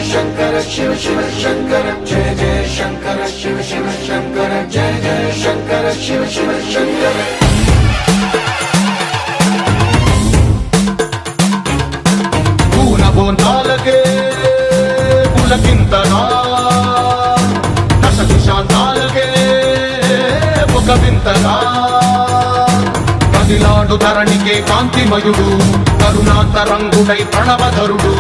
शंकर शिव शिव शंकर जय जय शंकर शिव शिव शंकर जय जय शंकर शिव शिव शंकर పూల బోందాలకే పులకింతనా దశ దిశాంతాలకే ఒక వింతనా కదిలాడు ధరణికే కాంతిమయుడు కరుణాంతరంగుడై ప్రణవధరుడు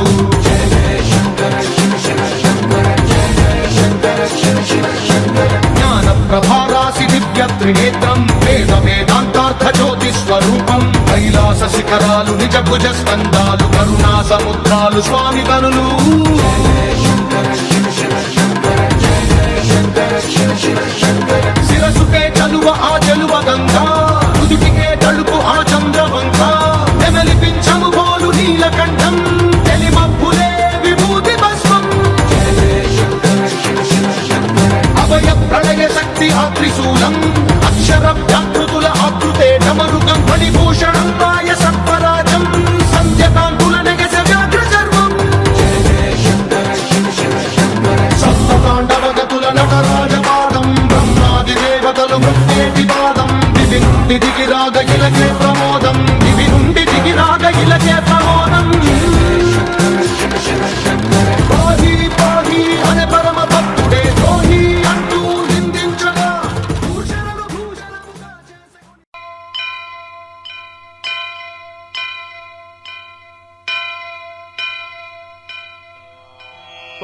जय जय शंकर शिव शिव शंकर जय जय शंकर शिव शिव शंकर జ్ఞాన ప్రభారాసి దివ్య త్రినేత్రం వేద వేదాంతార్థ జ్యోతి స్వరూపం కైలాస శిఖరాలు నిజ భుజ స్కందాలు కరుణా సముద్రాలు స్వామి కనులు శిరసుకే చలువ ఆ చలువ గంగా తుదికే తలుపు ఆ చంద్రవంక నెమలిపించము బోలు నీలకంఠం తెలిమబ్బులే విభూతి భస్మం అభయ ప్రళయ శక్తి ఆ త్రిశూలం అక్షర వ్యాకృతుల ఆకృతే డమరుకం ఫణిభూషణం మాయ సర్పరాజం సంధ్యకాంతుల నెగస వ్యాఘ్ర చర్మం సప్తతాండవగతుల నటరాజపాదం బ్రహ్మాది దేవతలు మృత్యేటి పాదం దివి నుండి దిగిరాగ ఇలకే ప్రమోదం దివి నుండి దిగిరాగ ఇలకే ప్రమోదం పాహి పాహి అనే పరమ భక్తుడే ద్రోహి అంటూ నిందించగా భూషణలు భూషణముగా చేసెను.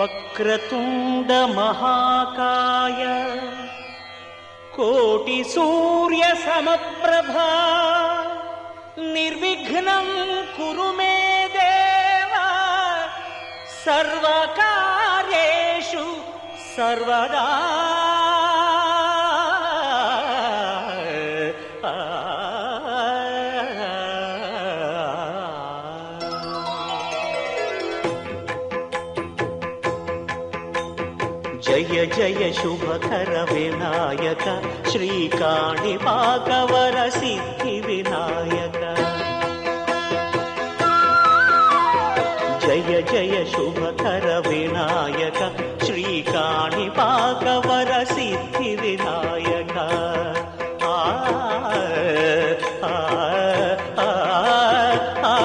వక్రతుండ మహాకాయ కోటి సూర్య సమప్రభా నిర్విఘ్నం కురు మే దేవ సర్వకార్యేషు సర్వదా జయ జయ శుభకర వినాయక శ్రీకాణిపాకవర సిద్ధి వినాయక జయ జయ శుభకర వినాయక శ్రీకాణిపాకవర సిద్ధి వినాయక ఆ ఆ ఆ ఆ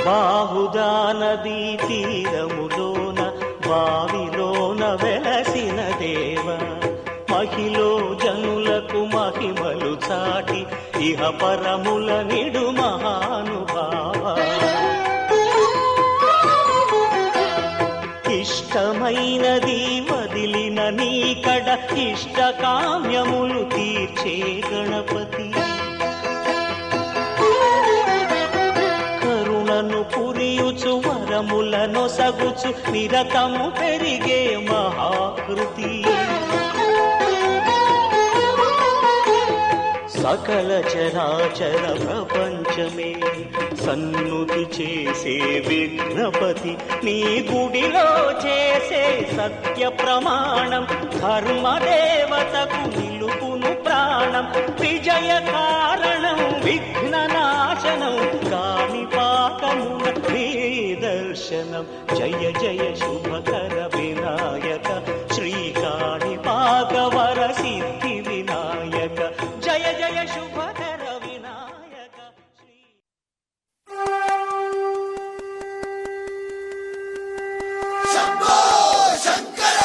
బాహుదా నదీ తీరములోన బావిలోన వెలసిన దేవ మహిలో జనులకు మహిమలు చాటి ఇహ పరముల నిడు మహానుభావ ఇష్టమైనది వదిలిన నీకడ ఇష్ట కామ్యములు తీర్చే గణపతి కరుణను పురియుచు వరములను సగుచు నిరతము పెరిగే మహాకృతి సకల చరాచర ప్రపంచమే సన్నుతి చేసే విఘ్నపతి నీ గుడిలో చేసే సత్య ప్రమాణం ధర్మదేవతకు నిలుపును ప్రాణం విజయ కారణం విఘ్న నాశనం కాణిపాకమున దర్శనం జయ జయ శుభకర వినాయక శ్రీకాణిపాకవర సిద్ధి వినాయక జయ జయ శుభకర వినాయక शंभो शंकर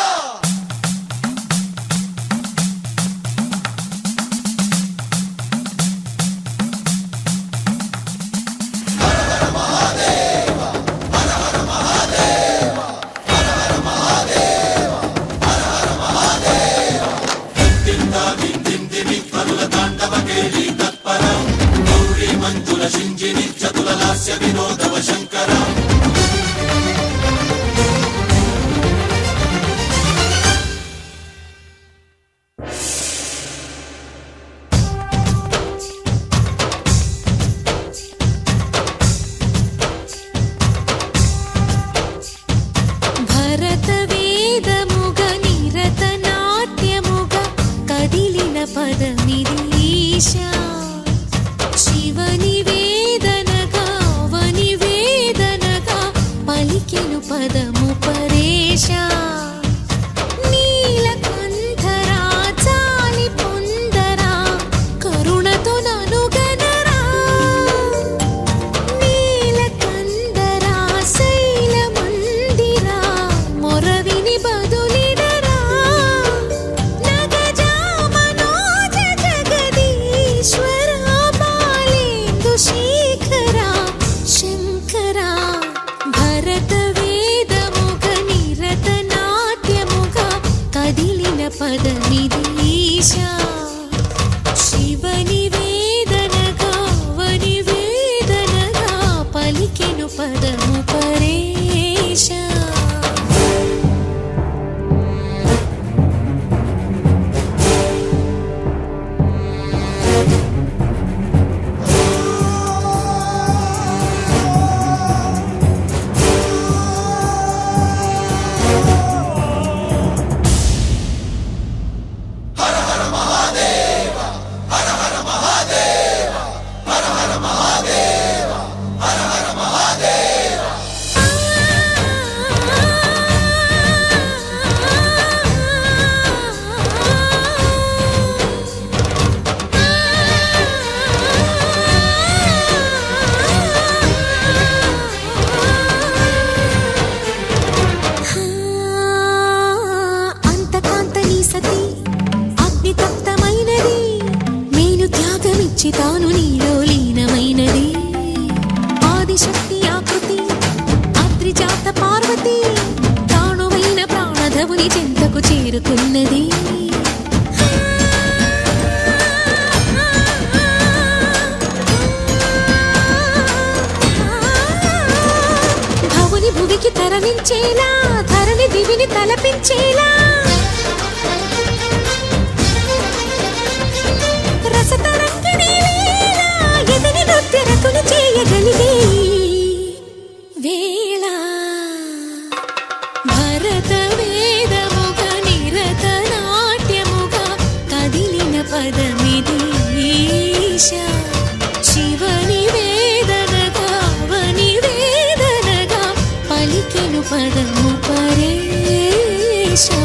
పదమిది ఈశా శివని వేదనగా వని వేదనగా పలికెను పదము పరేశా నీలకంఠరా చాలి పొందరా కరుణతో నను గనరా నీలకందరా శైల మందిరా మొరవిని బదులిడరా నగజా మనోజ జగదీశ్వరా బాలేందు శేఖరా శంకరా భరత వేదముగ నిరత నాట్యముగా కదిలిన పదమిది ఈశా శివని వేదనగా వని వేదనగా పలికెను పదము పరేశా అంతకాంతని సతి అగ్నితప్తమైనది మేలు త్యాగమిచ్చి తాను నీలో లీనమైనది ఆదిశక్తి ఆకృతి అద్రిజాత పార్వతి ప్రాణువైన ప్రాణధవుని చెంతకు చేరుకున్నది భవుని భువికి తరలించేలా ధరణి దివిని తలపించేలా రసతరంగిణి వేళ ఎదని నృత్యరతులు చేయగలిగే వేళ భరత వేదముగ నిరత నాట్యముగా కదిలిన పదమిది ఈశా శివని వేదనగా వని వేదనగా పలికెను పదము పరేశా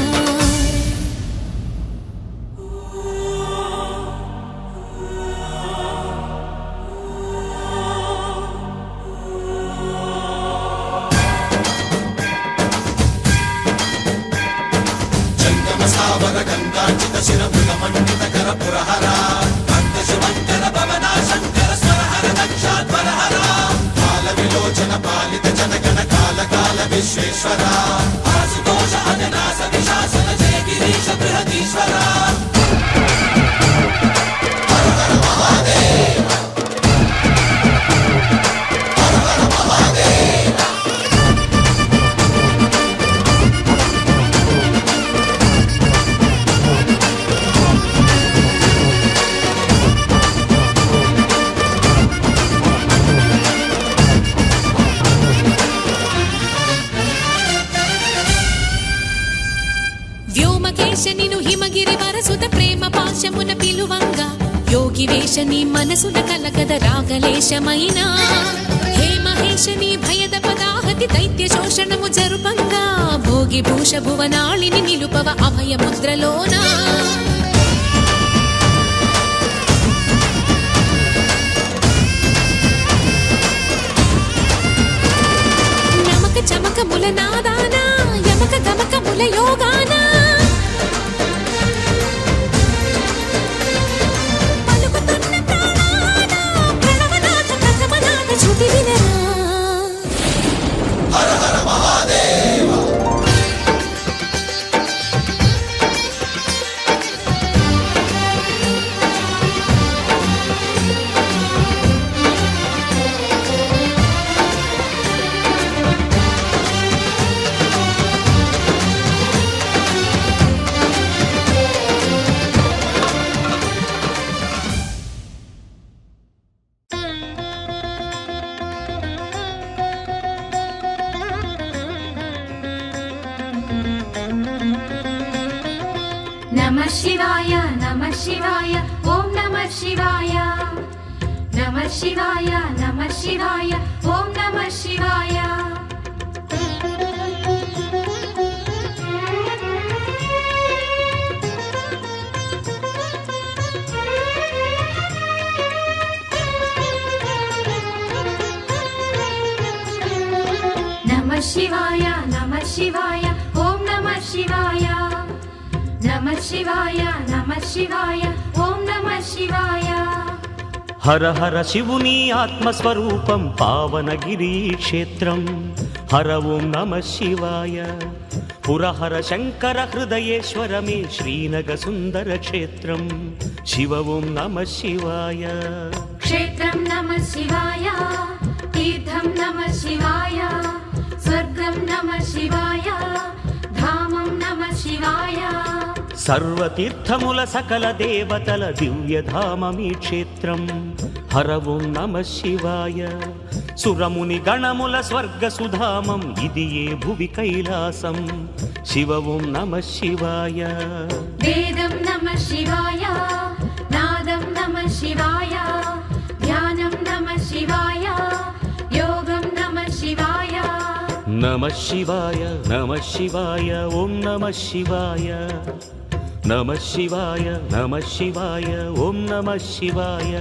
వ్యోమకేశ నిను హిమగిరి వరసుత ప్రేమ పాశమున పిలువంగా యోగి వేష నీ మనసున కలగద రాగలేశమైన హే మహేశ నీ భయద పదాహతి దైత్య శోషణము జరుపంగా భోగి భూష భువనాళిని నిలుపవ అభయ ముద్రలోనా నమక చమకముల నాదానా యమక గమకముల యోగానా పలుకుతున్న ప్రాణానా ప్రణవనాథ ప్రథమనాథ శృతి వినరా నమః శివాయ నమః శివాయ ఓం నమః శివాయ నమః శివాయ నమః శివాయ ఓం నమః శివాయ నమః శివాయ నమః శివాయ ఓం నమః శివాయ నమః శివాయ నమః శివాయ ఓం నమః శివాయ హర హర శివుని ఆత్మస్వరూపం పావనగిరి క్షేత్రం హర ఓం నమ శివాయ పురహర శంకర హృదయేశ్వరమే శ్రీనగ సుందర క్షేత్రం శివ ఓం నమ శివాయ క్షేత్రం నమః శివాయ తీర్థం నమః శివాయ స్వర్గం నమః శివాయ ధామం నమః శివాయ సర్వతీర్థముల సకల దేవతల దివ్యధామమీ క్షేత్రం హర ఓం నమ శివాయ సురముని గణముల స్వర్గ సుధామం ఇది ఏ భువి కైలాసం శివ ఓం నమ శివాయ వేదం నమః శివాయ నాదం నమః శివాయ ధ్యానం నమః శివాయ యోగం నమః శివాయ నమ శివాయ నమ శివాయ ఓం నమ శివాయ నమ శివాయ నమ శివాయ ఓం నమ శివాయ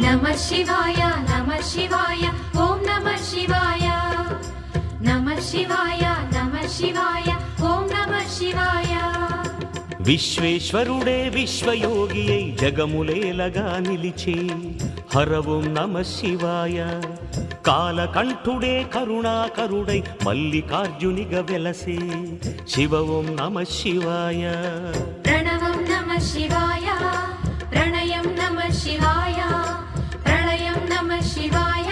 నమః శివాయ నమః శివాయ ఓం నమః శివాయ నమః శివాయ నమః శివాయ ఓం నమః శివాయ విశ్వేశ్వరుడే విశ్వయోగియై జగములేలగా నిలిచే హర ఓం నమ శివాయ కాలకంఠుడే కరుణాకరుడై మల్లికార్జునిగా వెలసే శివ ఓం నమ శివాయ ప్రణవం నమః శివాయ ప్రణయం నమః శివాయ ప్రళయం నమః శివాయ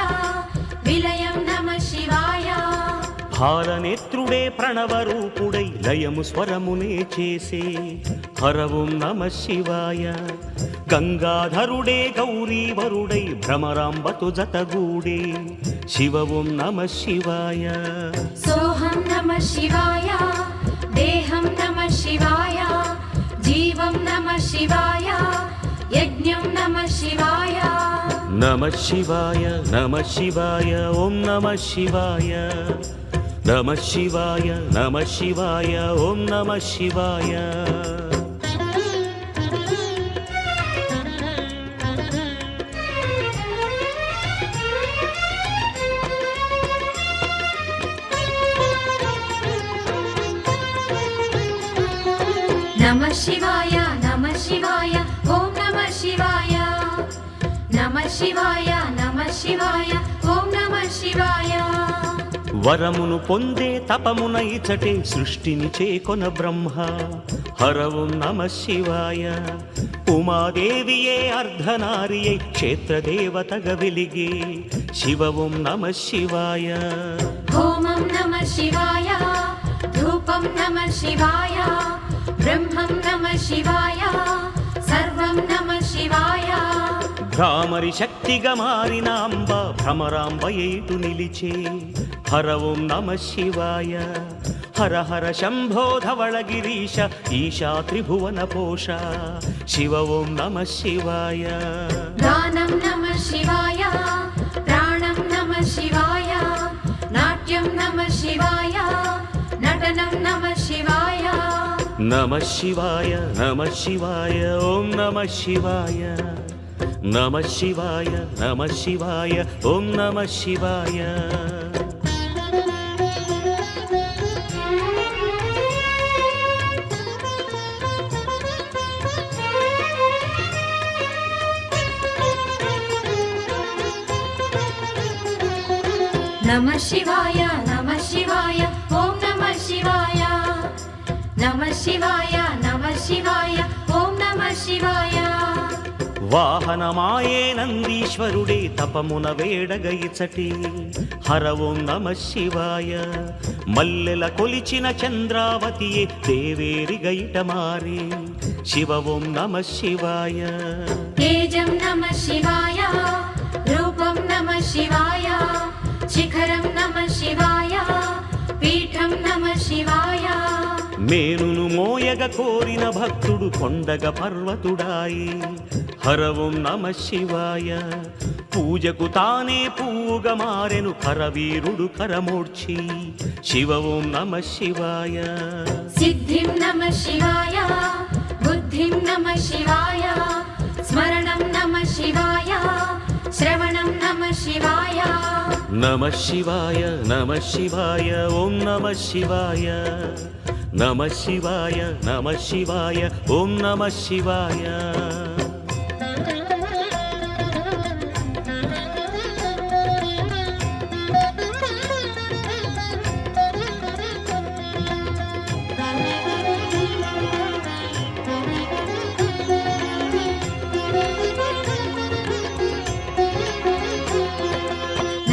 విలయం నమః శివాయ భారనేత్రుడే ప్రణవరూపుడై లయము స్వరమునే చేసే హర ఓం నమ శివాయ గంగాధరుడే గౌరీవరుడై భ్రమరాంబతు జతగూడే శివ ఓం నమ శివాయ సోహం నమః శివాయ దేహం నమః శివాయ జీవం నమః శివాయ యజ్ఞం నమః శివాయ నమ శివాయ నమ శివాయ ఓం నమ శివాయ నమ శివాయ నమ శివాయ ఓం నమ శివాయ నమః శివాయ నమః శివాయ ఓం నమః శివాయ నమః శివాయ నమః శివాయ ఓం నమః శివాయ వరమును పొందే తపమున ఇచటే సృష్టిని చేకొన బ్రహ్మ హర ఓం నమ శివాయ ఉమాదేవియే అర్ధనారియై క్షేత్రదేవతగా వెలిగే శివ ఓం నమ శివాయ హోమం నమః శివాయ ధూపం నమః శివాయ బ్రహ్మం నమః శివాయ సర్వం నమః శివాయ భ్రామరి శక్తిగా మారిన అంబ భ్రమరాంబయేటు నిలిచే హర ఓం నమ శివాయ హర హర శంభో ధవళగిరీశ ఈశా త్రిభువన పోష శివ ఓం నమ శివాయ గానం నమః శివాయ ప్రాణం నమః శివాయ నాట్యం నమః శివాయ నటనం నమః శివాయ నమ శివాయ నమ శివాయ ఓం నమ శివాయ నమ శివాయ నమ శివాయ ఓం నమ శివాయ నమః శివాయ నమః శివాయ ఓం నమః శివాయ నమః శివాయ నమః శివాయ ఓం నమః శివాయ వాహనమాయే నందీశ్వరుడే తపమున వేడగ ఇచటి హర ఓం నమ శివాయ మల్లెల కొలిచిన చంద్రావతియే దేవేరిగ ఇట మారి శివ ఓం నమ శివాయ తేజం నమః శివాయ రూపం నమః శివాయ శిఖరం నమః శివాయ పీఠం నమః శివాయ మేనును మోయగ కోరిన భక్తుడు కొండగ పర్వతుడాయి హర ఓం నమ శివాయ పూజకు తానే పువ్వుగా మారెను కరవీరుడు కరమూర్చి శివ ఓం నమ శివాయ సిద్ధిం నమః శివాయ బుద్ధిం నమః శివాయ స్మరణం నమః శివాయ శ్రవణం నమః శివాయ నమ శివాయ నమ శివాయ ఓం నమ శివాయ నమ శివాయ నమ శివాయ ఓం నమ శివాయ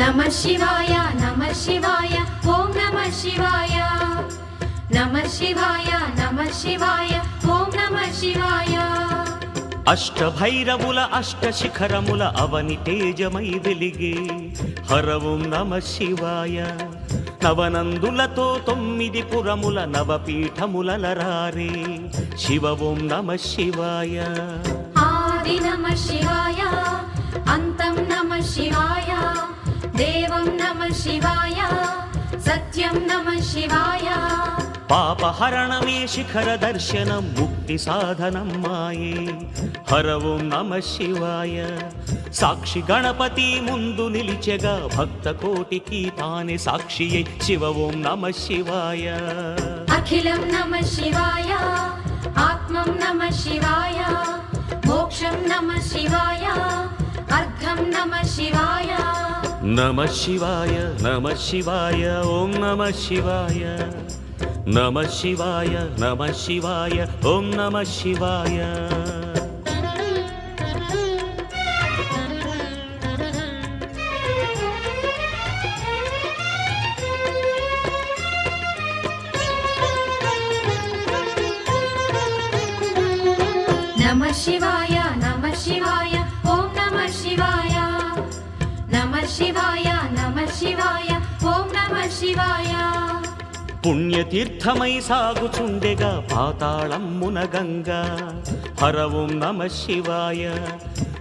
నమః శివాయ నమః శివాయ ఓం నమః శివాయ నమః శివాయ నమః శివాయ ఓం నమః శివాయ అష్టభైరవుల అష్ట శిఖరముల అవని తేజమై వెలిగే హర ఓం నమ శివాయ నవనందులతో 9 పురముల నవపీఠముల రారే శివ ఓం నమ శివాయ ఆది నమః శివాయ అంతం నమః శివాయ దేవం నమః శివాయ సత్యం నమః శివాయ పాపహరణమే శిఖర దర్శనం ముక్తి సాధనం మాయే హర ఓం నమ శివాయ సాక్షి గణపతి ముందు నిలిచెగా భక్త కోటికి తానే సాక్షియే శివ ఓం నమ శివాయ అఖిలం నమః శివాయ ఆత్మం నమః శివాయ మోక్షం నమః శివాయ అర్ధం నమః శివాయ నమ శివాయ నమ శివాయ ఓం నమ శివాయ నమ శివాయ నమ శివాయ ఓం నమ శివాయ నమః శివాయ నమః శివాయ ఓం నమః శివాయ నమః శివాయ నమః శివాయ ఓం నమః శివాయ పుణ్యతీర్థమై సాగుచుండెగా పాతాళమ్మున గంగా హర ఓం నమ శివాయ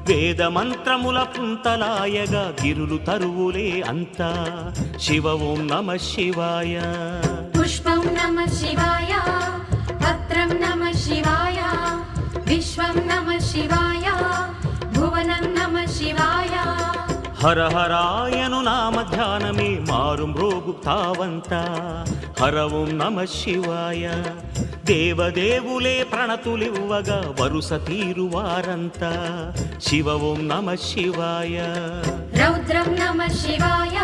వేద మంత్రముల పుంతలాయగా గిరులు తరువులే అంతా శివ ఓం నమ శివాయ పుష్పం నమః శివాయ పత్రం నమః శివాయ విశ్వం నమః శివాయ భువనం నమః శివాయ హర హరాయను నామ ధ్యానమే మారు మ్రోగు తావంత హర ఓం నమ శివాయ దేవదేవులే ప్రణతులివ్వగా వరుస తీరువారంతా శివ ఓం నమ శివాయ రౌద్రం నమః శివాయ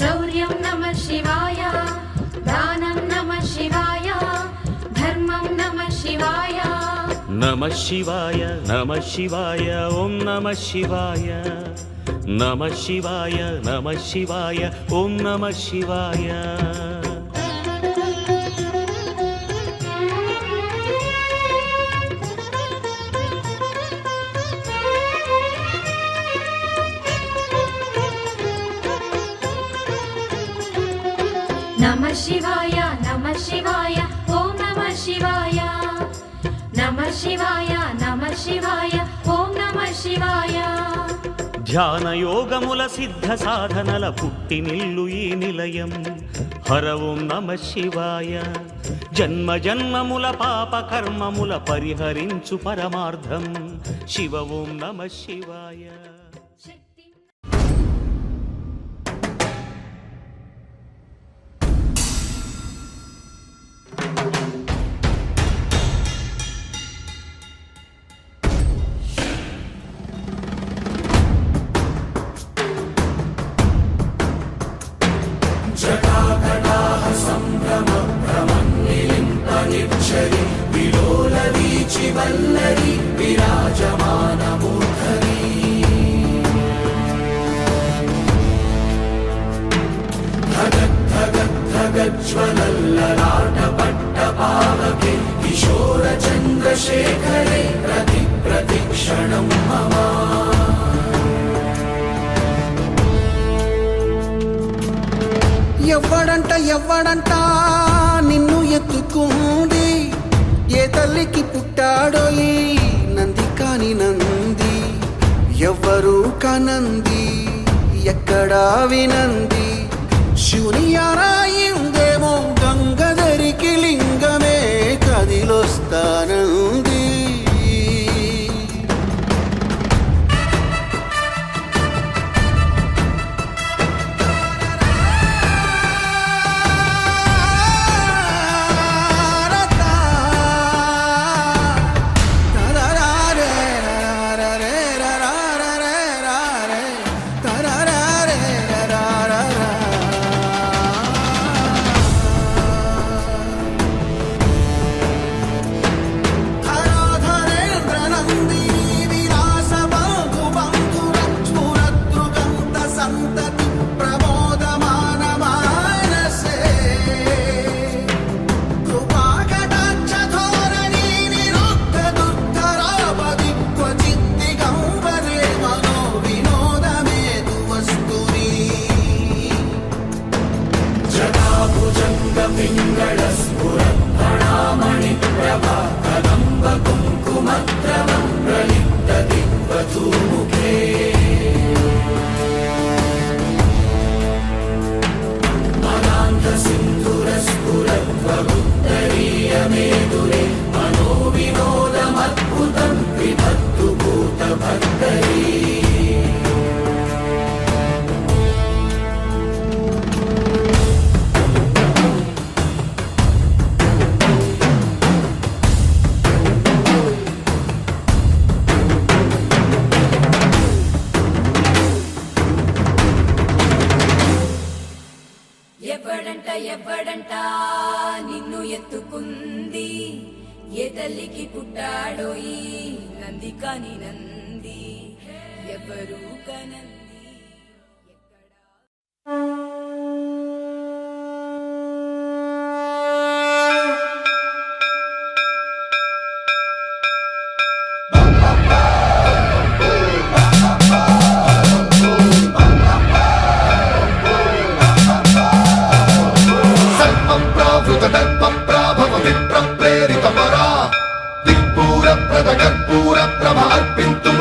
శౌర్యం నమః శివాయ దానం నమః శివాయ ధర్మం నమః శివాయ నమ శివాయ నమ శివాయ ఓం నమ శివాయ నమ శివాయ నమ శివాయ ఓం నమ శివాయ నమః శివాయ నమః శివాయ ఓం నమః శివాయ నమః శివాయ నమః శివాయ ఓం నమః శివాయ ధ్యాన యోగముల సిద్ధ సాధనల పుట్టినిల్లు ఈ నిలయం హర ఓం నమ శివాయ జన్మ జన్మముల పాప కర్మముల పరిహరించు పరమార్థం శివ ఓం నమ శివాయ జటాకటాహ సంభ్రమ భ్రమన్నిలింపనిచ్చరి విలోలవీచి వల్లరి విరాజమానమూర్తి शेखरे प्रतिक्षणं मम ఎవ్వడంట నిన్ను ఎత్తుకుంది ఏ తల్లికి పుట్టాడో ఈ నంది కాని నంది ఎవ్వరు కనంది ఎక్కడా వినంది శివుని యారాయిందేమో గంగధరికి లింగమే కదిలొస్తానంది ఎవ్వడంట నిన్ను ఎత్తుకుంది ఏ తల్లికి పుట్టాడో ఈ నంది కాని నంది ఎవరు కనంది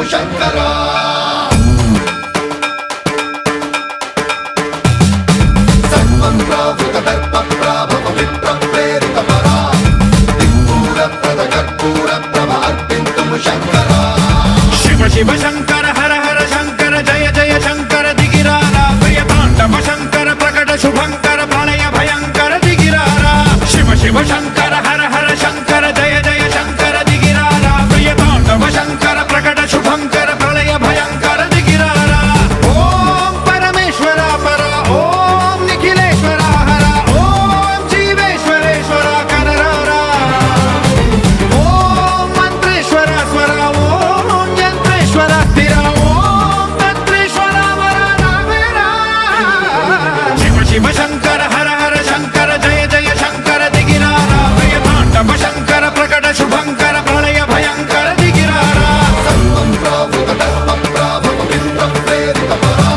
శంకరా సర్వప్రావృత దర్ప ప్రాభవ విప్ర ప్రేరిత పరా దిక్పూర ప్రద కర్పూర ప్రభ అర్పింతుము శంకరా శివ శివ శంకర హర హర శంకర జయ జయ శంకర దిగిరారా ప్రియ తాండవ శంకర ప్రకట శుభంకర ప్రళయ భయంకర దిగిరారా శివ శివ శంకర హర హర శంకర జయ జయ శంకర దిగిరారా ప్రియ తాండవ శంకర ప్రకట శుభంకర ప్రళయ భయంకర దిగిరారా ఓం పరమేశ్వర పర ఓం నిఖిలేశ్వర హర ఓం జీవేశ్వరేశ్వర కనరారా ఓం మంత్రేశ్వర స్వర ఓం యంత్రేశ్వర స్థిర ఓం తంత్రేశ్వర వర నావేరా శివ శివ శంకర హర హర శంకర జయ జయ శంకర దిగిరారా ప్రియ తాండవ శంకర ప్రకట శుభంకర ప్రళయ భయంకర దిగిరారా సర్వప్రావృత దర్ప ప్రాభవ విప్ర ప్రేరిత పరా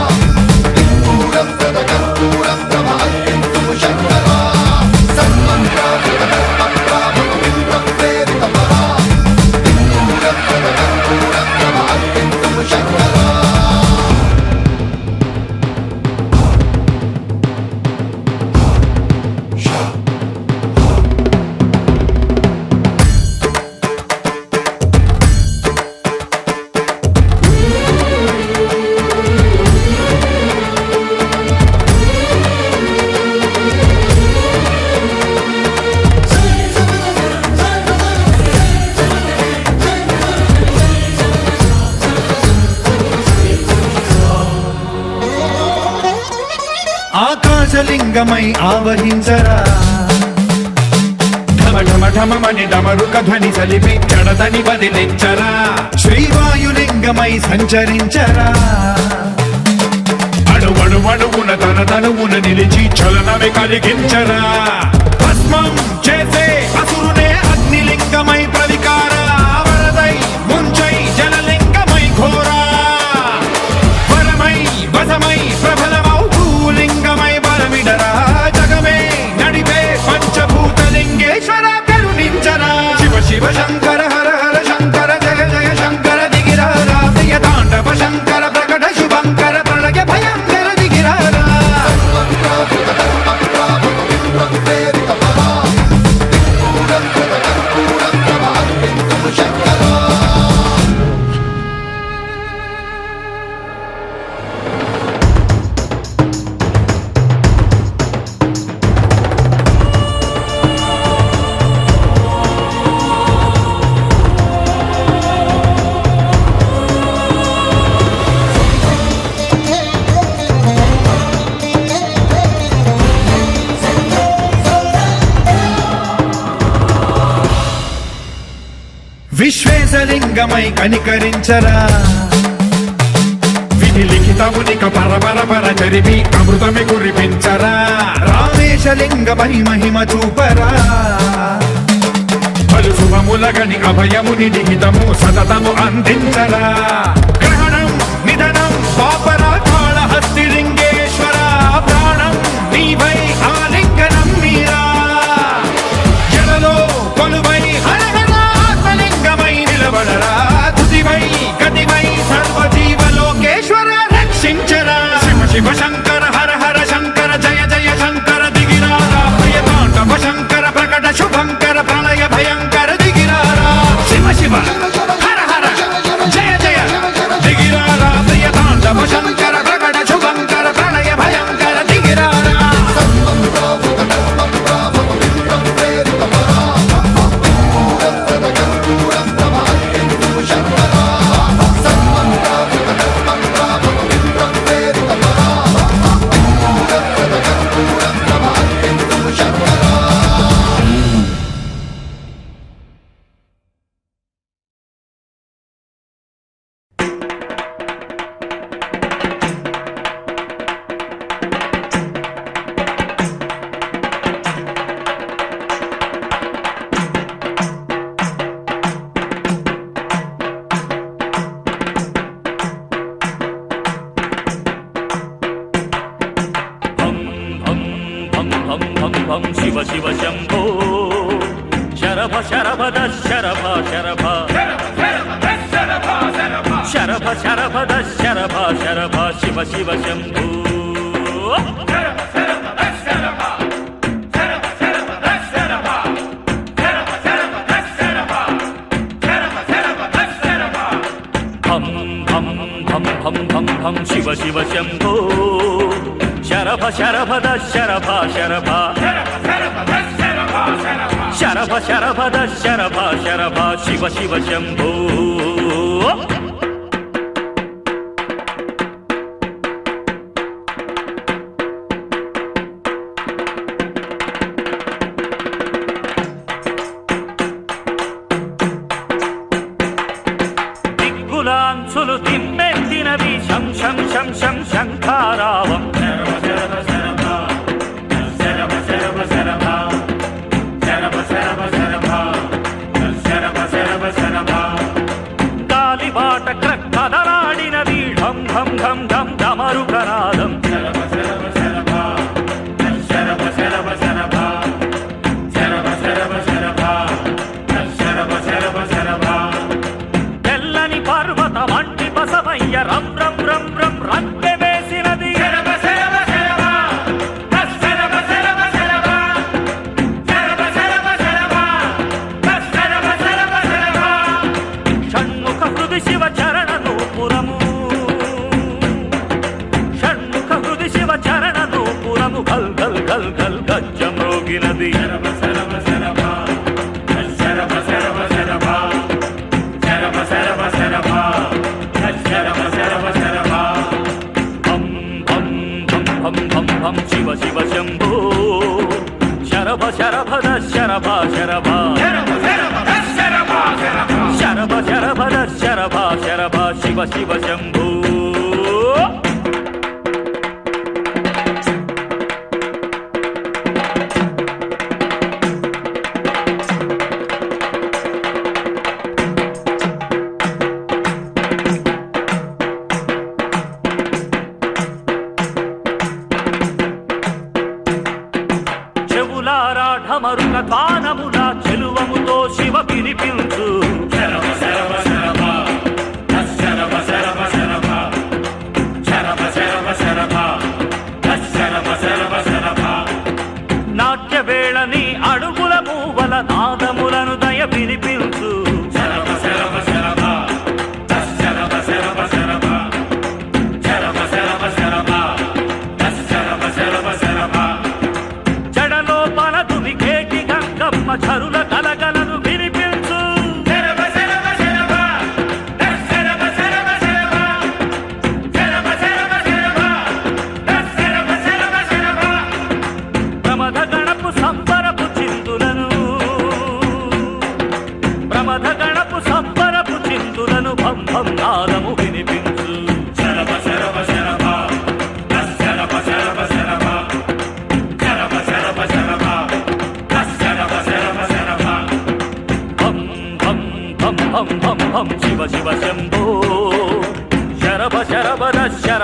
దిక్పూర ప్రద కర్పూర ప్రభ అర్పింతుము శంకరా సర్వప్రావృత దర్ప ప్రాభవ విప్ర ప్రేరిత పరా దిక్పూర ప్రద కర్పూర ప్రభ అర్పింతుము శంకరా ఆకాశలింగమై ఆవహించరా ఢమ ఢమ ఢమమని డమరుక ధ్వని సలిపి జడదని బదిలించరా శ్రీవాయులింగమై సంచరించరా అణువణువున తన తనువున నిలిచి చలనమే కలిగించరా భస్మం చేసే అసురునే అగ్నిలింగమై ప్రవికారా రామేశలింగమై కనికరించరా విధి లిఖితమునిక పరపర చరిమి అమృతమి కురిపించరా రామేశలింగమై మహిమ చూపరా పలు శుభములగని అభయముని నిహితము సతతము అందించరా గ్రహణం నిధనం పాపరా కాళహస్తి లింగేశ్వర ప్రాణం నీవై ఆలింగనం మీరా జలలో కొలువై హరహర ఆత్మలింగమై నిలబడరా తుదివై గతివై సర్వజీవలోకేశ్వర రక్షించరా శివ శివ శంకర హర హర శంకర జయ జయ శంకర దిగిరారా ప్రియతాండవ శంకర ప్రకట శుభంకర ప్రళయ భయంకర దిగిరారా శివ శివ హర హర జయ జయ దిగిరారా ప్రియతాండవ శంకర ప్రకట శుభంకర ప్రళయ భయంకర దిగిరారా భం శివ శివ శంభో శరభ శరభద శరభ శరభ శరభ శరభద శరభ శరభ శివ శివ శంభో భం భం భం భం భం భం శివ శివ శంభో శరభ శరభద శరభ శరభ శరభ శరభద శరభ శరభ శివ శివ శంభో దిక్కులాంచులు దిమ్మెత్తినవి శం శం శం శం శంఖారావం గాలిబాట క్రక్కదలాడినది ఢం ఢం ఢం ఢం డమరుకనాదం తెల్లని పర్వత మంటి బసవయ్య రం రం రం రం రంకె వేసినది షణ్ముఖ హృది శివ చరణ నూపురము షణ్ముఖ హృది శివ చరణ నూపురము గల్ గల్ గల్ గల్ గజ్జం రోగినది శివ శివ శంభో శరభ శరభద శరభ శరభ శరభ శరభద శరభ శరభ శివ శివ శంభో చెవులారాఢమరుక తానముల చెలువముతో శివ పిలిపించు నాట్య వేళని అడుగుల మూవల నాదములను దయ వినిపించు జడలో పలదుని కేటి గంగ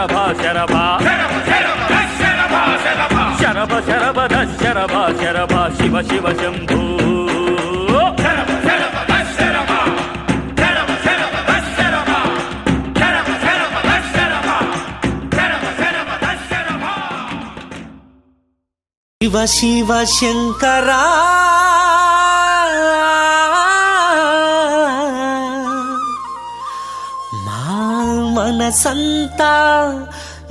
శరభ శరభ శరభ శరభ శరభ శరభ శివ శివ శంభూ శివ శివ శంకరా మా మనసంతా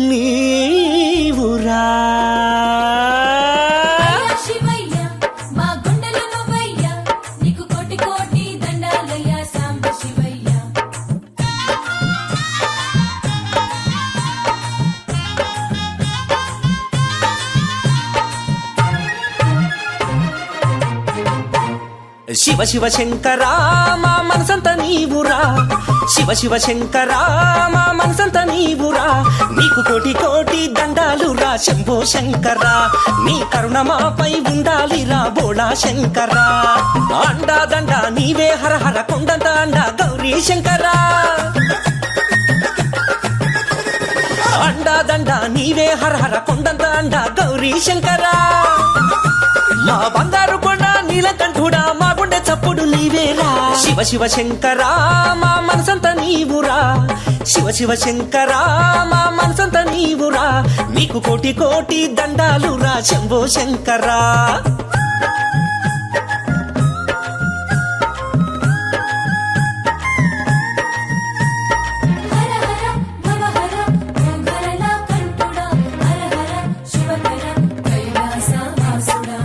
నీవురా అయ్యా శివయ్య మా గుండెలో నువ్వయ్య నీకు కోటి కోటి దండాలయ్యా సాంబ శివయ్య శివ శివ శంకరా మా మనసంత నీవురా శివ శివ శంకరా మా మనసంత నీవురా నీకు కోటి కోటి దండాలురా శంభో శంకరా నీ కరుణ మాపై ఉండాలిరా బోళా శంకరా అండా దండ నీవే హర హర కొండంత అండ గౌరీ శంకరా అండా దండ నీవే హర హర కొండంత అండ గౌరీ శంకరా మా బంగారు కొండ నీలకంఠుడా మా గుండె చప్పుడు నీవేరా శివ శివ శంకరా మా మనసంత నీవురా శివ శివ శంకరా మా మనసంత నీవురా నీకు కోటి కోటి దండాలురా శంభో శంకరా హర హర భవ హర ఓంకారనా కంఠుడా హర హర శివకర కైలాసవాసుడా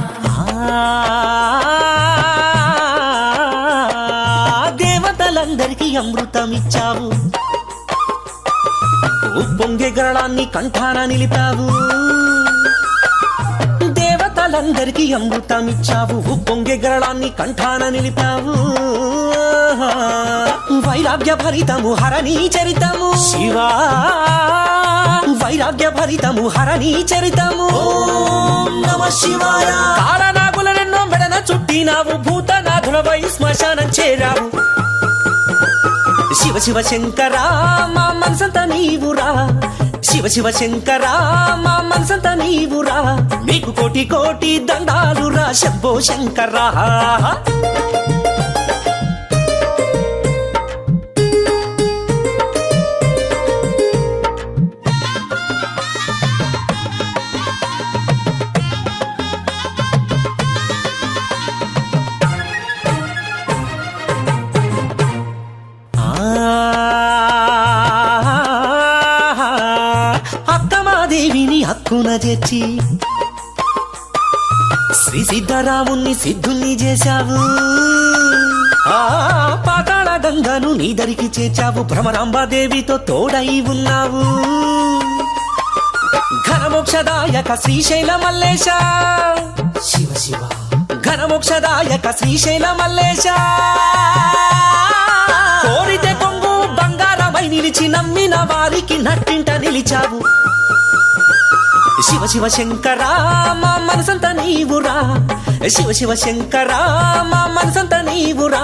దేవతలందరికీ అమృతమిచ్చావు ఉప్పొంగే గరళాన్ని కంఠాన నిలిపావు దేవతలందరికీ అమృతమిచ్చావు ఉప్పొంగే గరళాన్ని కంఠాన నిలిపావు వైరాగ్య భరితము హరణీ చరితము శివా వైరాగ్య భరితము హరణీ చరితము నమ శివాయ కాళనాగులనెన్నో మెడన చుట్టినావు భూతనాథులవై శ్మశానం చేరావు శివ శివ శంకరా మా మనసంత నీవురా శివ శివ శంకరా మా మనసంత నీవురా నీకు కోటి కోటి దండాలురా శంభో శంకరా అక్కమాదేవిని హక్కున చేర్చి శ్రీ సిద్ధరాముణ్ణి సిద్ధుల్ని చేశావు ఆ పాతాళ గంగను నీ దరికి చేర్చావు భ్రమరాంబాదేవితో తోడై ఉన్నావు ఘనమోక్షదాయక శ్రీశైల మల్లేశ శివ శివ ఘనమోక్షదాయక శ్రీశైల మల్లేశ కోరితే కొంగు బంగారమై నిలిచి నమ్మిన వారికి నట్టింట నిలిచావు శివ శివ శంకరా మా మనసంత నీవురా శివ శివ శంకరా మా మనసంత నీవురా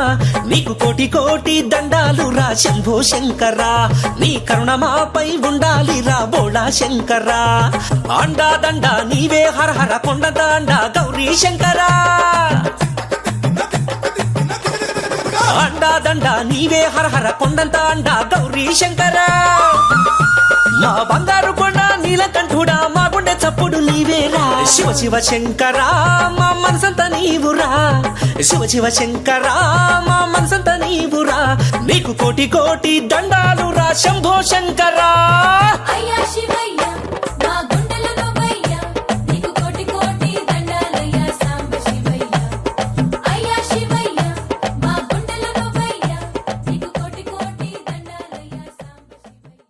నీకు కోటి కోటి దండాలురా శంభో శంకరా నీ కరుణ మాపై ఉండాలిరా బోళా శంకరా అండా దండ నీవే హర హర కొండ దండ గౌరీ శంకరా అండా దండ నీవే హర హర కొండంత అండ గౌరీ శంకరా మా బంగారు కొండ నీలకంఠుడా మా గుండె చప్పుడు నీవేరా శివ శివ శంకరా మా మనసంత నీవురా శివ శివ శంకరా మా మనసంత నీవురా నీకు కోటి కోటి దండాలురా శంభో శంకరా అయ్యా శివయ్య మా గుండెలో నువ్వయ్య నీకు కోటి కోటి దండాలయ్యా సాంబ శివయ్య అయ్యా శివయ్య మా గుండెలో నువ్వయ్య నీకు కోటి కోటి దండాలయ్యా సాంబ శివయ్య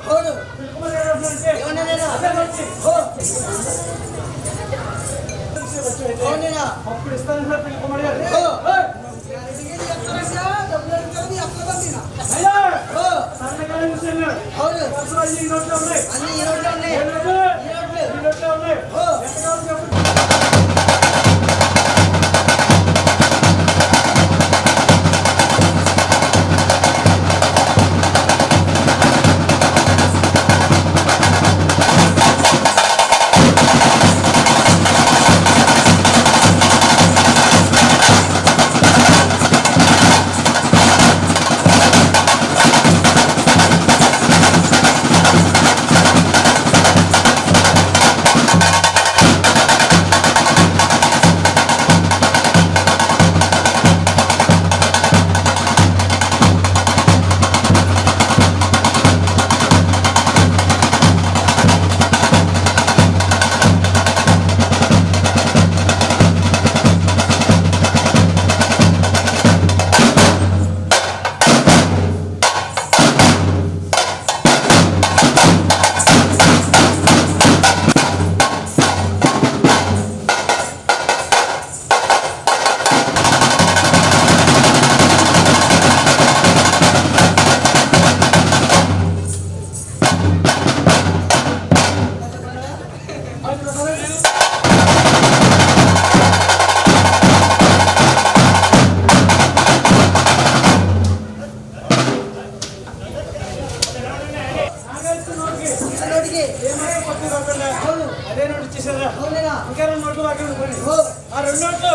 అవును అప్పుడు ఇస్తాను సార్ పిల్లకుమారి గారు ఈ రోడ్లో ఉన్నాయి అన్ని ఈ రోడ్లో ఉన్నాయి ఈ రోడ్లో ఉన్నాయి ఎంత కావాలి చెప్పండి. అదే నోట్ ఇచ్చేసారా ఇంకా 2 నోట్లు బాకీ ఉండిపోయి ఆ 2 నోట్లు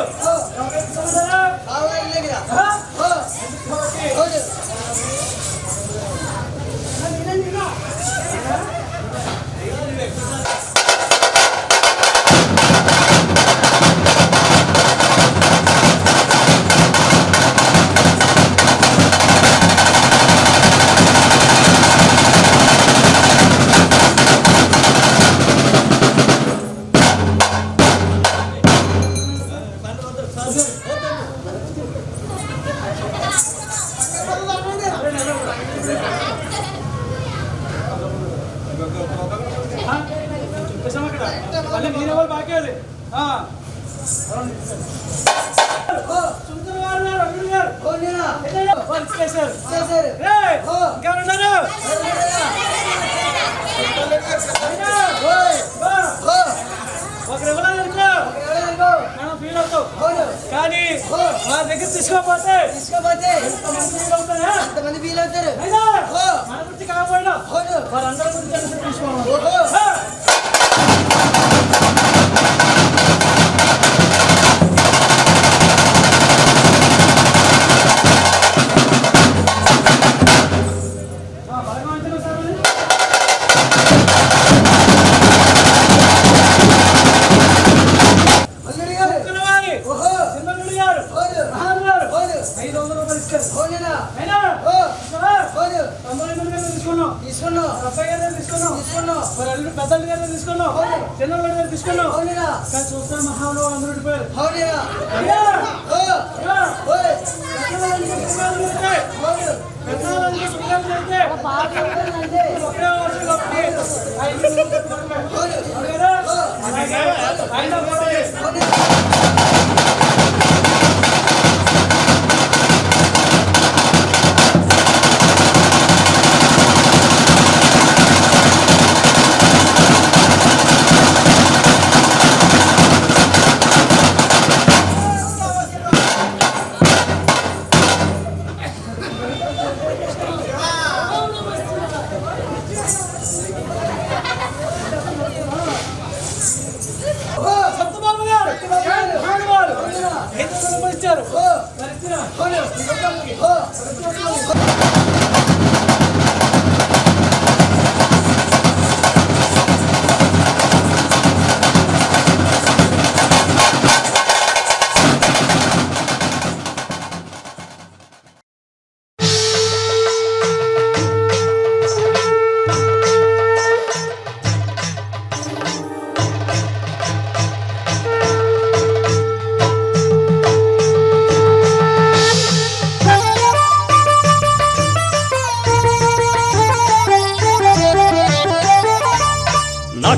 మళ్ళీ మీరే వాళ్ళు బాకీ అది సుందర గారు రఘుడు గారు ఇంకెవరున్నారు ఒకరు ఇవ్వలేదు మనం ఫీల్ అవుతాం కానీ మా దగ్గర తీసుకోకపోతే ఎంతమంది ఫీల్ అవుతారు మన గురించి కాకపోయినా వారందరి గురించి తీసుకోవాలి పెద్దలు గారు తీసుకున్నాం చిన్న గారు తీసుకున్నాం కానీ చూస్తే మహానుభావులు అందరూ ఉండిపోయారు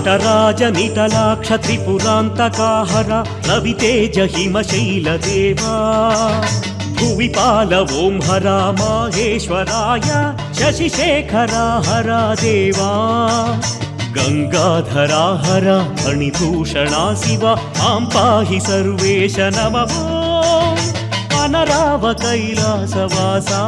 నటరాజ నిటలాక్ష త్రిపురాంతకాహర రవితేజ హిమశైలదేవా భువిపాల ఓం హర మాహేశ్వరాయ శశిశేఖరా హర దేవా గంగాధరా హర ఫణిభూషణా శివ మాం పాహి సర్వేశ నమః అనరావ కైలాసవాసా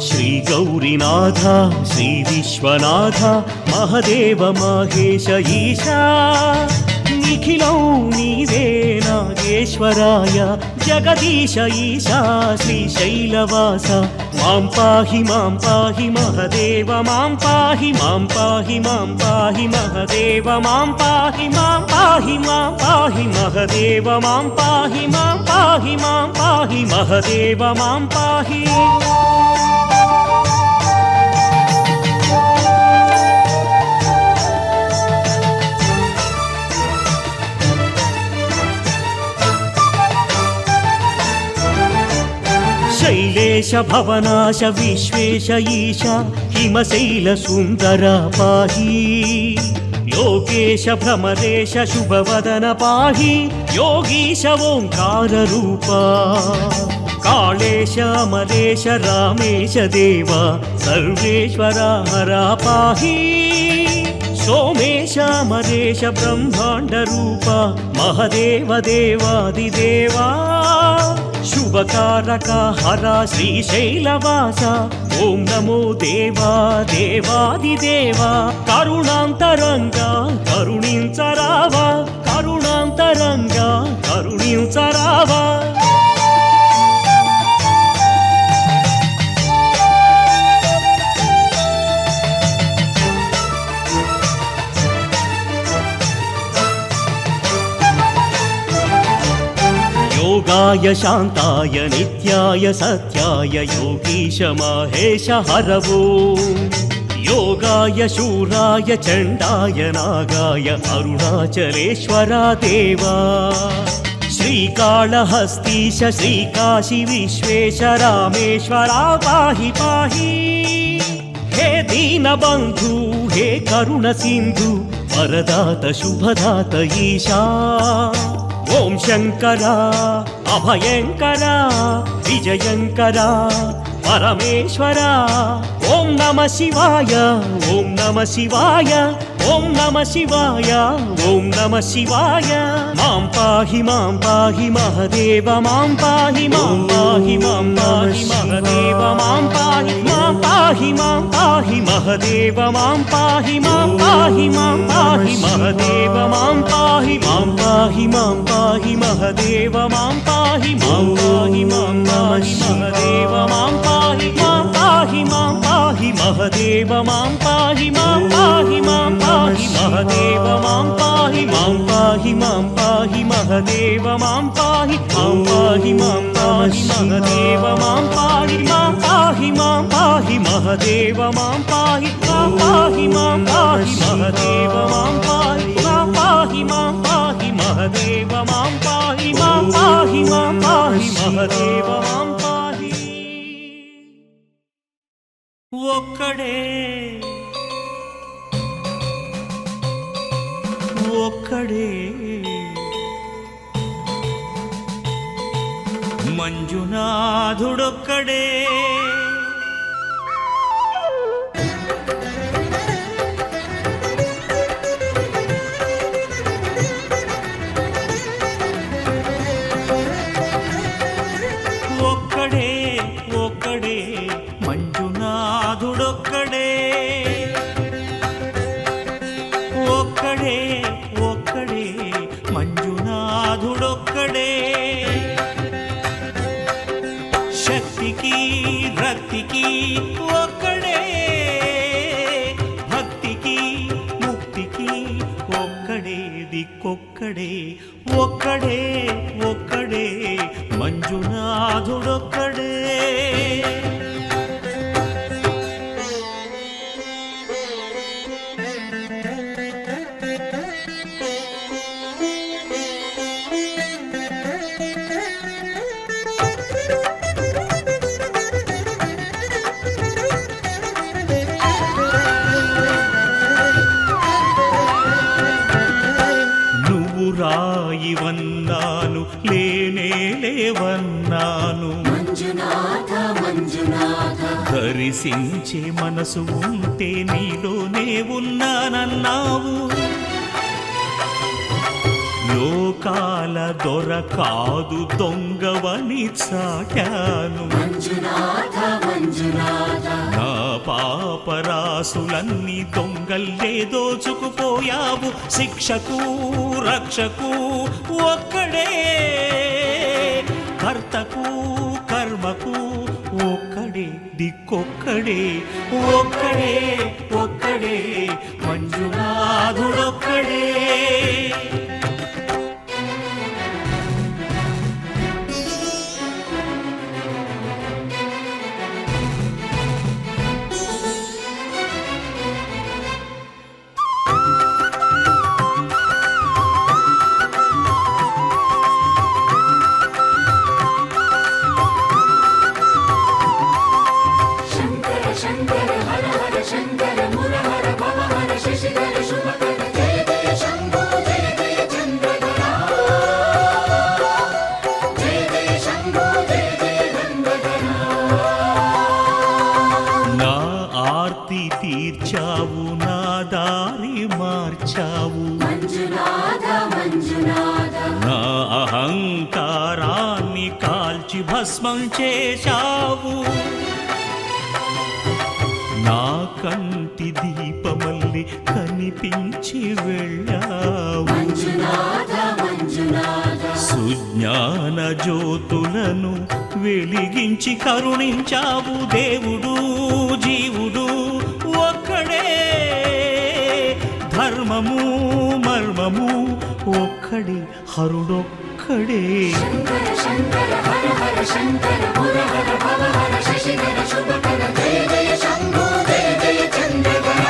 శ్రీ గౌరీనాథ శ్రీ విశ్వనాథ మహదేవ మహేశ ఈశా నిఖిలం నీవే నాగేశ్వరాయ జగదీశ ఈశా శ్రీశైలవాస మాం పాహి మహదేవ మాం పాహి మహదేవ మాం పాహి మహదేవ మాం పాహి మహదేవ మాం పాహి శైలేశ భవనాశ విశ్వేశ ఈశ హిమశైల సుందర పాహి లోకేశ భ్రమరేశ శుభవదన పాహి యోగీశ ఓంకార రూప కాళేశ అమరేశ రామేశ దేవ సర్వేశ్వర హర పాహి సోమేశ అమరేశ బ్రహ్మాండ రూప మహదేవ దేవాదిదేవా శుభకారక హర శ్రీశైలవాస ఓం నమో దేవా దేవాదిదేవా కరుణాంతరంగా కరుణించరావా కరుణాంతరంగా కరుణించరావా योगाय शान्ताय नित्याय सत्याय योगीश महेश हरवो योगाय शूराय चण्डाय नागाय अरुणाचलेश्वरा देवा श्रीकाళहस्तीश श्रीकाशी विश्वेश रामेश्वरा पाहि पाहि हे दीनबन्धु हे करुण सिन्धु वरदात शुभदात ईशा ఓం శంకర అభయంకర విజయంకర పరమేశ్వర ఓం నమ శివాయ ఓం నమ శివాయ ఓం నమ శివాయ ఓం నమ శివాయ మాం పాహి మహదేవ మాం పాహి మహదేవ మాం పాహి మహదేవ మాం పాహి మహదేవ మాం పాహి మహదేవ మాం పాహి మహదేవ మాం పాహి మహదేవ మాం పాహి మహదేవ మాం పాహి మహదేవ మాం పాహి మహదేవ మాం పాహి మహదేవ మాం పాహి మహదేవ మాం పాహి మహదేవ మాం పాహి మహదేవ మాం పాహి ఒక్కడే మంజునాథుడొక్కడే ఒక్కడే మంజునాథుడొక్కడే ఒక్కడే మంజునాథుడొక్కడే శక్తికి రక్తికి ఒక్కడే భక్తికి ముక్తికి ఒక్కడే దిక్కొక్కడే ఒక్కడే మంజునాథుడొక్కడే రాయివన్నాను లేనే లేవన్నాను మంజునాథ మంజునాథ దర్శించే మనసు ఉంటే నీలోనే ఉన్నానన్నావు లోకాల దొర కాదు దొంగవని చాటాను మంజునాథ మంజునాథ నా పాపరాసులన్నీ దొంగల్లే దోచుకుపోయావు శిక్షకు రక్షకు ఒక్కడే కర్తకు కర్మకు ఒక్కడే దిక్కొక్కడే ఒక్కడే ఒక్కడే మంజునాథుడొక్కడే శంకర శంకర హర హర శంకర మురహర భవ హర శశిధర శుభకర జయ జయ శంభో జయ జయ చంద్రధర జయ జయ శంభో జయ జయ గంగధర నా ఆర్తి తీర్చావు నా దారి మార్చావు మంజునాథ మంజునాథ నా అహంకారాన్ని కాల్చి భస్మం చేశావు నా కంటి దీపమల్లి కనిపించి వెళ్ళావు మంజునాథ మంజునాథ సుజ్ఞాన జ్యోతులను వెలిగించి కరుణించావు దేవుడు జీవుడు ఒక్కడే ధర్మము మర్మము ఒక్కడే హరుడొక్కడే శంకర శంకర హర హర శంకర మురహర భవ హర శశిధర శుభకర జయ జయ శంభో జయ జయ చంద్రధర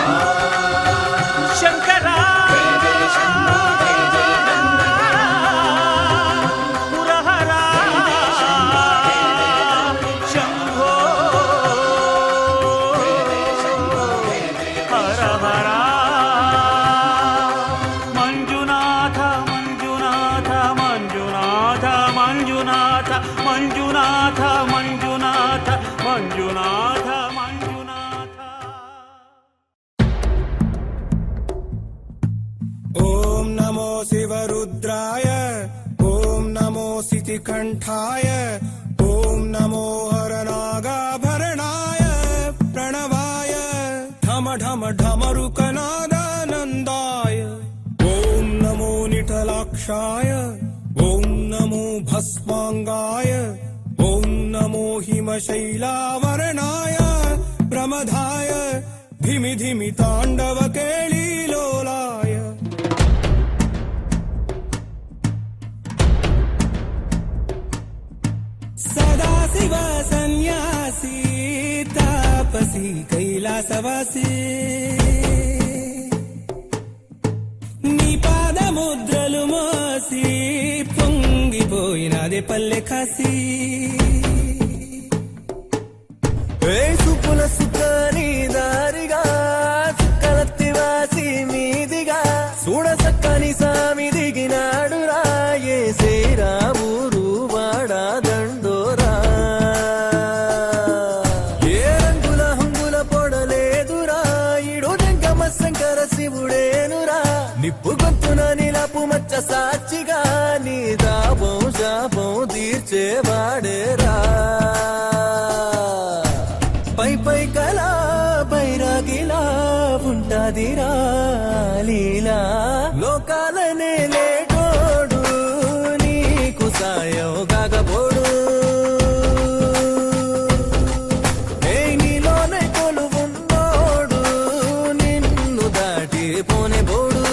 శంకరా జయ జయ శంభో జయ జయ గంగధర పురహరా శంభో హర హర మంజునాథ మంజునాథ మంజునాథ మంజునాథ మంజునాథ మంజునాథ మంజునాథ మంజునాథ ఓం నమో శివరుద్రాయ ఓం నమో సితికంఠాయ ఓం నమో హరనాగాభరణాయ ప్రణవాయ ఢమ ఢమ ఢమరుకనాదానందాయ ఓం నమో నిఠలాక్షాయ ఓం నమో భస్మాంగాయ ఓం నమో హిమశైలావరణాయ ప్రమదాయ ధిమి ధిమి తాండవ కేళీలోలాయ సదాశివ సన్యాసి తాపసి కైలాసవాసి నీ పాదముద్రలు మోసి పొంగిపోయినది పల్లె కాసి సుపుల సుఖని దారిగా చుక్కలత్తి వాసి మీదిగా చూడ సక్కని సామి దిగినాడు రాయే శ్రీరామురు వాడా దండోరా ఏ రంగుల హంగుల పొడలేదురా ఇడు జంగమ శంకర శివుడేనురా నిప్పు గొంతున నిలపు మచ్చ సాక్షిగా నీ దాపం శాపం తీర్చేవాడేరా పై పై కలా బైరాగిలా ఉంటాదిరా లీలా లోకాలనే లేటోడు నీకు సాయం కాకపోడు ఏ నీలోనే కొలువున్నోడు నిన్ను దాటి పోనే బోడు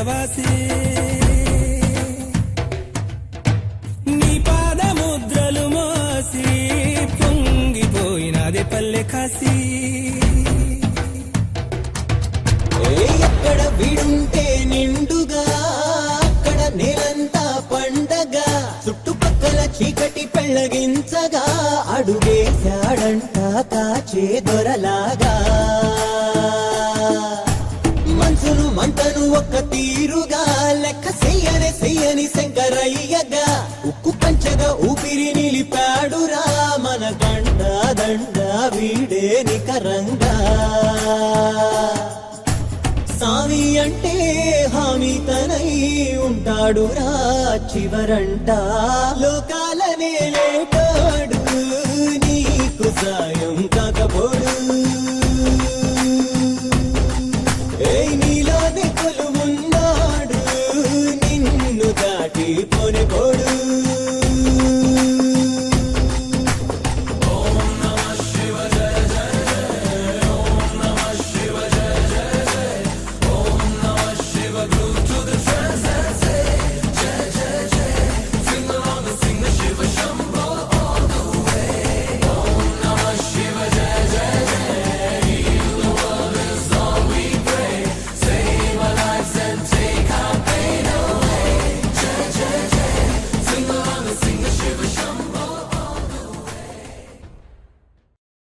కైలాసవాసి నీ పాదముద్రలు మోసి పొంగిపోయినది పల్లె కాసి ఎక్కడ విడుంటే నిండుగా అక్కడ నేలంతా పండగ చుట్టుపక్కల చీకటి పెళ్ళగించగా అడుగేశాడంట కాచే దొరలాగా మనసును మంటను ఒక్క తీరుగా లెక్క చెయ్యని శంకరయ్యగా ఉక్కు పంచగా ఊపిరి నిలిపాడురా మన గండ దండ వీడే నికరంగా సామి అంటే హామీ తనై ఉంటాడురా చివరంట లోకాలనే లేటాడు నీకు సాయం కాకపోడు నీలోనే కొలుమున్నాడు నిన్ను దాటి పోనిపోడు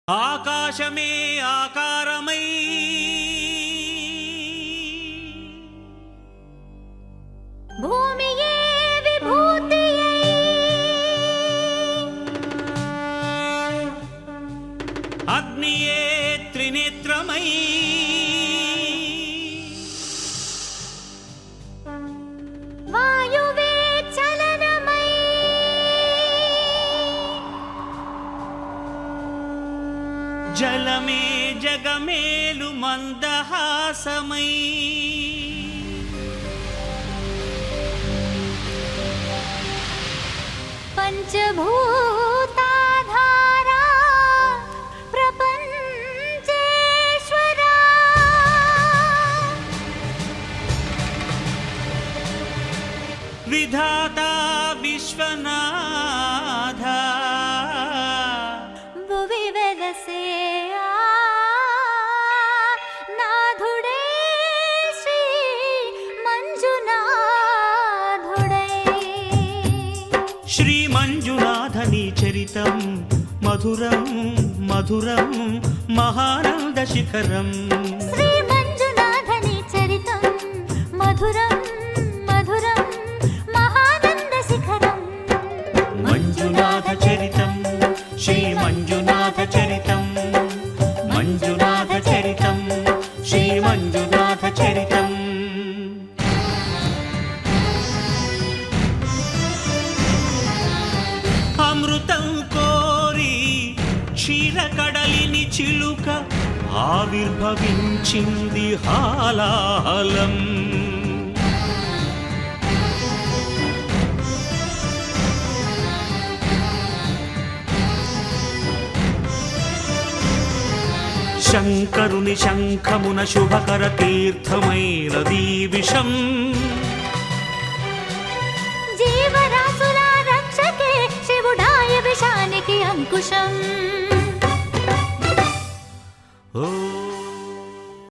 ఆకాశమే ఆకారమై భూమియే విభూతియై అగ్నియే త్రినేత్రమై వాయువే చలనమై జలమే జగమేలు మందహాసమై పంచభూతాధారా ప్రపంచేశ్వరా విధాత విశ్వనాథ భువి వెలసే నాథుడే శ్రీ మంజునాథుడై శ్రీ మంజునాథని చరితం మధురం మధురం మహానంద శిఖరం శ్రీ మంజునాథని చరితం మధురం మధురం మహానంద శిఖరం మంజునాథ చరితం శ్రీ మంజునాథ చరితం మంజునాథ చరితం శ్రీ మంజునాథ చరితం అమృతం కోరి క్షీరకడలిని చిలుక ఆవిర్భవించింది హాలాహలం శంకరుని శంఖమున శుభకర తీర్థమైనదీ విషం జీవరాశుల రక్షకే శివుడాయ విషానికి అంకుశం ఓ